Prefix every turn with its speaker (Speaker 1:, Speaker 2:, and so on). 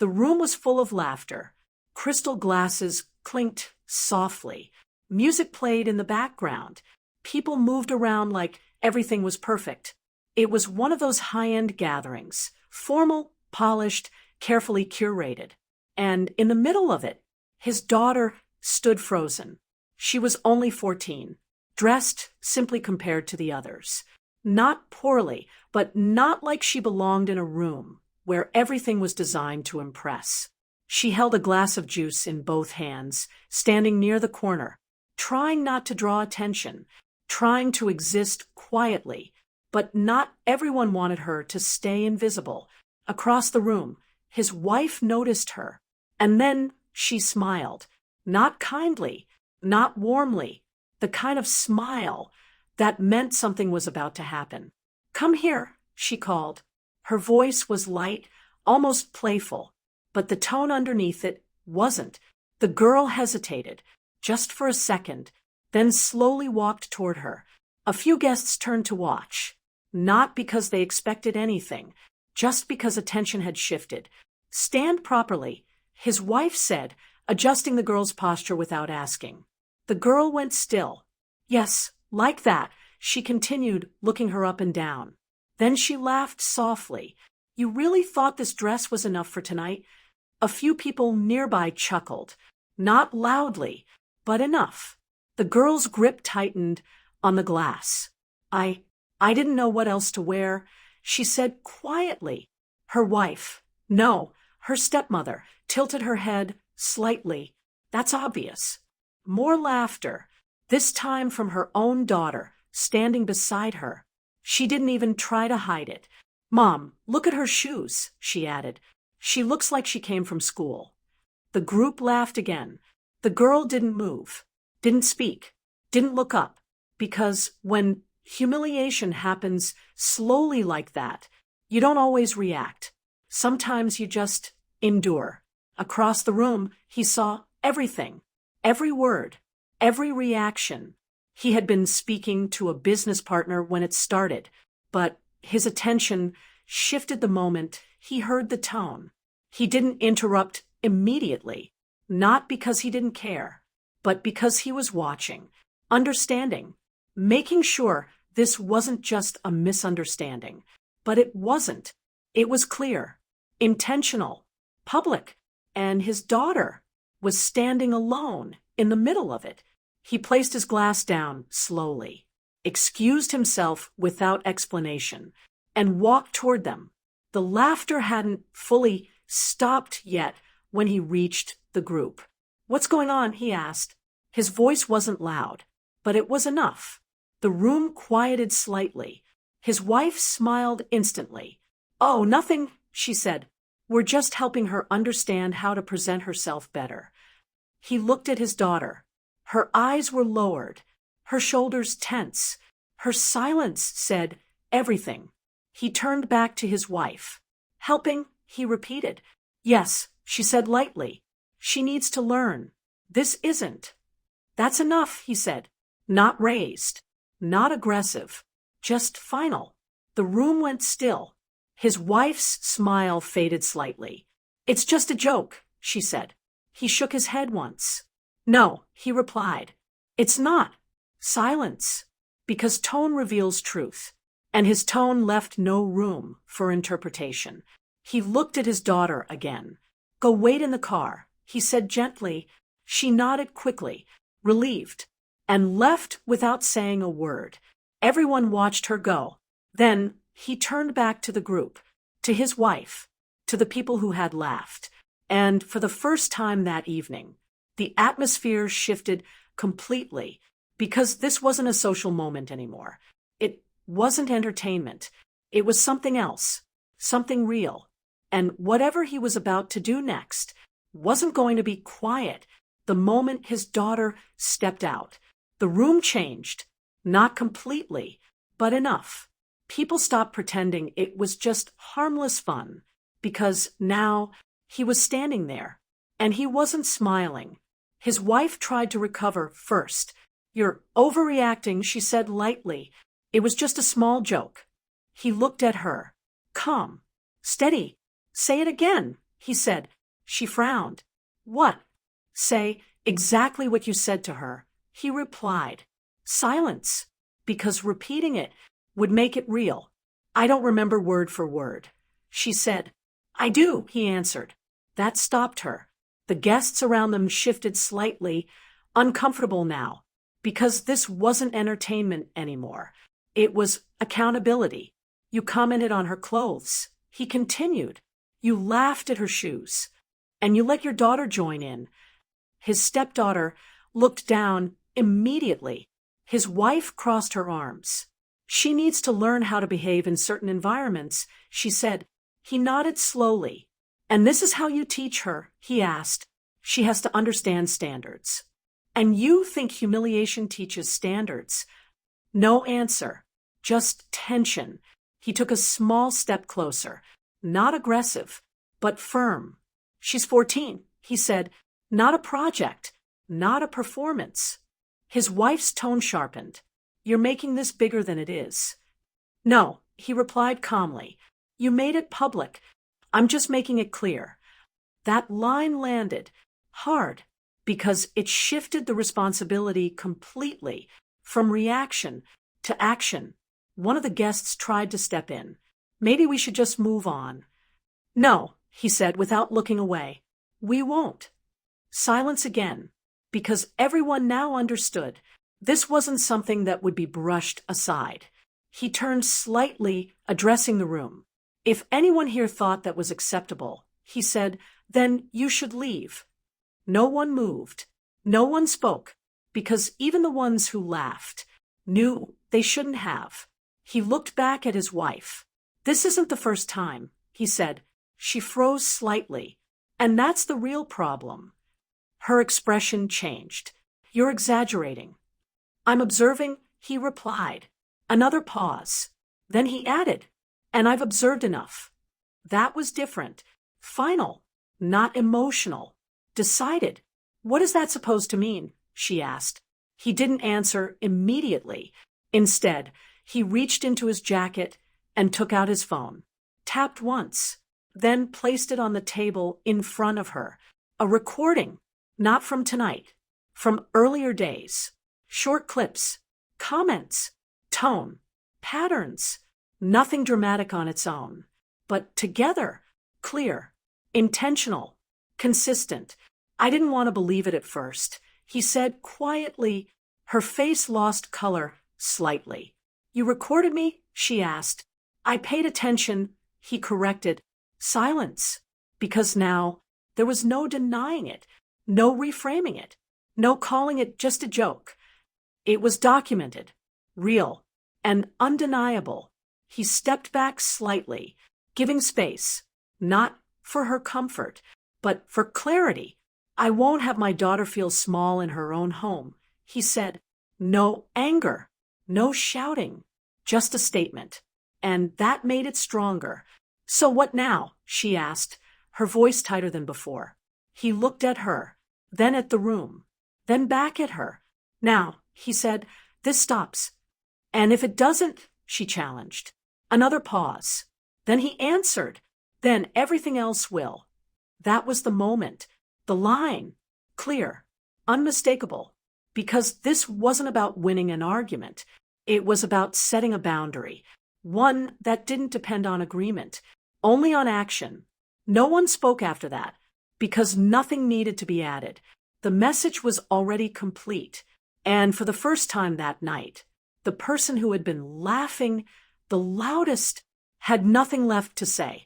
Speaker 1: The room was full of laughter. Crystal glasses clinked softly. Music played in the background. People moved around like everything was perfect. It was one of those high-end gatherings, formal, polished, carefully curated. And in the middle of it, his daughter stood frozen. She was only 14, dressed simply compared to the others. Not poorly, but not like she belonged in a room where everything was designed to impress. She held a glass of juice in both hands, standing near the corner, trying not to draw attention, trying to exist quietly, but not everyone wanted her to stay invisible. Across the room, his wife noticed her, and then she smiled, not kindly, not warmly, the kind of smile that meant something was about to happen. "Come here," she called. Her voice was light, almost playful, but the tone underneath it wasn't. The girl hesitated, just for a second, then slowly walked toward her. A few guests turned to watch, not because they expected anything, just because attention had shifted. "Stand properly," his wife said, adjusting the girl's posture without asking. The girl went still. "Yes, like that," she continued, looking her up and down. Then she laughed softly. "You really thought this dress was enough for tonight?" A few people nearby chuckled, not loudly, but enough. The girl's grip tightened on the glass. I didn't know what else to wear," she said quietly. Her wife, no, her stepmother, tilted her head slightly. "That's obvious." More laughter, this time from her own daughter, standing beside her. She didn't even try to hide it. "Mom, look at her shoes," she added. "She looks like she came from school." The group laughed again. The girl didn't move, didn't speak, didn't look up, because when humiliation happens slowly like that, you don't always react. Sometimes you just endure. Across the room, he saw everything, every word, every reaction. He had been speaking to a business partner when it started, but his attention shifted the moment he heard the tone. He didn't interrupt immediately, not because he didn't care, but because he was watching, understanding, making sure this wasn't just a misunderstanding. But it wasn't. It was clear, intentional, public, and his daughter was standing alone in the middle of it. He placed his glass down slowly, excused himself without explanation, and walked toward them. The laughter hadn't fully stopped yet when he reached the group. "What's going on?" he asked. His voice wasn't loud, but it was enough. The room quieted slightly. His wife smiled instantly. "Oh, nothing," she said. "We're just helping her understand how to present herself better." He looked at his daughter. Her eyes were lowered, her shoulders tense. Her silence said everything. He turned back to his wife. "Helping?" he repeated. "Yes," she said lightly. "She needs to learn. This isn't." "That's enough," he said. Not raised, not aggressive, just final. The room went still. His wife's smile faded slightly. "It's just a joke," she said. He shook his head once. "No," he replied. "It's not." Silence, because tone reveals truth, and his tone left no room for interpretation. He looked at his daughter again. "Go wait in the car," he said gently. She nodded quickly, relieved, and left without saying a word. Everyone watched her go. Then he turned back to the group, to his wife, to the people who had laughed. And for the first time that evening, the atmosphere shifted completely, because this wasn't a social moment anymore. It wasn't entertainment. It was something else, something real. And whatever he was about to do next wasn't going to be quiet. The moment his daughter stepped out, the room changed, not completely, but enough. People stopped pretending it was just harmless fun, because now he was standing there, and he wasn't smiling. His wife tried to recover first. "You're overreacting," she said lightly. "It was just a small joke." He looked at her. "Calm. Steady. Say it again," he said. She frowned. What? Say exactly what you said to her, he replied. Silence, because repeating it would make it real. I don't remember word for word. She said. I do, he answered. That stopped her. The guests around them shifted slightly, uncomfortable now, because this wasn't entertainment anymore. It was accountability. You commented on her clothes. He continued. You laughed at her shoes. And you let your daughter join in. His stepdaughter looked down immediately. His wife crossed her arms. She needs to learn how to behave in certain environments, she said. He nodded slowly. And this is how you teach her, he asked. She has to understand standards. And you think humiliation teaches standards? No answer, just tension. He took a small step closer, not aggressive, but firm. She's 14, he said, not a project, not a performance. His wife's tone sharpened. You're making this bigger than it is. No, he replied calmly. You made it public. I'm just making it clear. That line landed hard because it shifted the responsibility completely from reaction to action. One of the guests tried to step in. Maybe we should just move on. No, he said without looking away. We won't. Silence again, because everyone now understood this wasn't something that would be brushed aside. He turned slightly, addressing the room. If anyone here thought that was acceptable, he said, then you should leave. No one moved. No one spoke, because even the ones who laughed knew they shouldn't have. He looked back at his wife. This isn't the first time, he said. She froze slightly. And that's the real problem. Her expression changed. You're exaggerating. I'm observing, he replied. Another pause. Then he added, and I've observed enough. That was different. Final, not emotional. Decided. What is that supposed to mean? She asked. He didn't answer immediately. Instead, he reached into his jacket and took out his phone. Tapped once, then placed it on the table in front of her. A recording, not from tonight, from earlier days. Short clips, comments, tone, patterns. Nothing dramatic on its own, but together, clear, intentional, consistent. I didn't want to believe it at first, he said quietly. Her face lost color slightly. You recorded me? She asked. I paid attention, he corrected. Silence, because now there was no denying it, no reframing it, no calling it just a joke. It was documented, real, and undeniable. He stepped back slightly, giving space, not for her comfort, but for clarity. I won't have my daughter feel small in her own home, he said. No anger, no shouting, just a statement. And that made it stronger. So what now? She asked, her voice tighter than before. He looked at her, then at the room, then back at her. Now, he said, this stops. And if it doesn't, she challenged. Another pause. Then he answered, then everything else will. That was the moment, the line, clear, unmistakable, because this wasn't about winning an argument. It was about setting a boundary, one that didn't depend on agreement, only on action. No one spoke after that, because nothing needed to be added. The message was already complete, and for the first time that night, the person who had been laughing the loudest had nothing left to say.